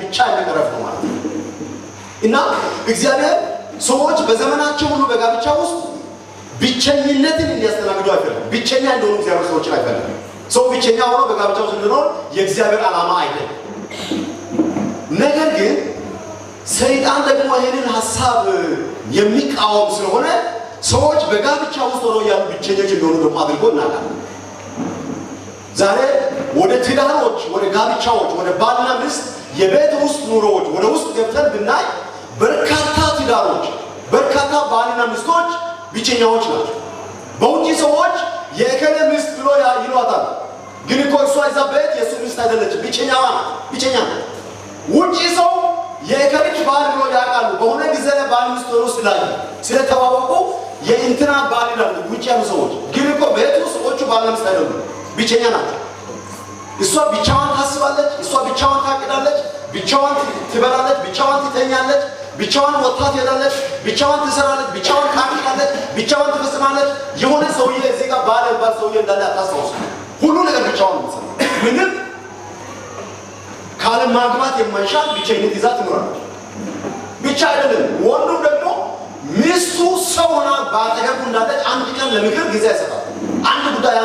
ብቻ የሚቀረፍ ነው ማለት ነው። እና እግዚአብሔር ሰዎች በዘመናቸው ሁሉ በጋብቻ ውስጥ ብቸኝነትን እንዲያስተናግዱ አይፈልግም። ብቸኛ እንደሆኑ እግዚአብሔር ሰዎችን አይፈልግም። ሰው ብቸኛ ሆኖ በጋብቻው እንዲኖር የእግዚአብሔር ዓላማ አይደለም። ነገር ግን ሰይጣን ደግሞ ይህንን ሐሳብ የሚቃወም ስለሆነ ሰዎች በጋብቻ ውስጥ ሆነው ያሉ ብቸኞች እንደሆኑ ደግሞ አድርጎ እናውቃለን። ዛሬ ወደ ትዳሮች፣ ወደ ጋብቻዎች፣ ወደ ባልና ሚስት የቤት ውስጥ ኑሮዎች ወደ ውስጥ ገብተን ብናይ በርካታ ትዳሮች፣ በርካታ ባልና ሚስቶች ብቸኛዎች ናቸው። በውጪ ሰዎች የእከሌ ሚስት ብሎ ይሏታል። ግን እኮ እሷ እዛ ቤት የእሱ ሚስት አይደለችም፣ ብቸኛዋ ናት፣ ብቸኛ ናት። ውጪ ሰው የእከሌች ባል ብሎ ያውቃሉ። በሆነ ጊዜ ላይ ባል ሚስት ሆኖ ስለተዋወቁ የእንትና ባል ይላሉ ውጪ ያሉ ሰዎች። ግን እኮ ቤት ውስጥ ሰዎቹ ባልና ሚስት አይደሉም፣ ብቸኛ ናቸው። እሷ ብቻዋን ታስባለች፣ እሷ ብቻዋን ታቅዳለች፣ ብቻዋን ትበላለች፣ ብቻዋን ትተኛለች፣ ብቻዋን ወጥታ ትሄዳለች፣ ብቻዋን ትሰራለች፣ ብቻዋን ታቅዳለች፣ ብቻዋን ትፈጽማለች። የሆነ ሰውዬ እዚህ ጋር ባል ሰውዬ እንዳለ አታስታውሱ። ሁሉ ነገር ብቻዋን ነው። ምንም ካለ ማግባት የማይሻል ብቸኝነት ይዛ ትኖራለች። ብቻ አይደለም፣ ወንዱም ደግሞ ሚስቱ ሰው ሆና ባጠገቡ እንዳለች አንድ ቀን ለምክር ጊዜ አይሰጣትም። አንድ ጉዳይ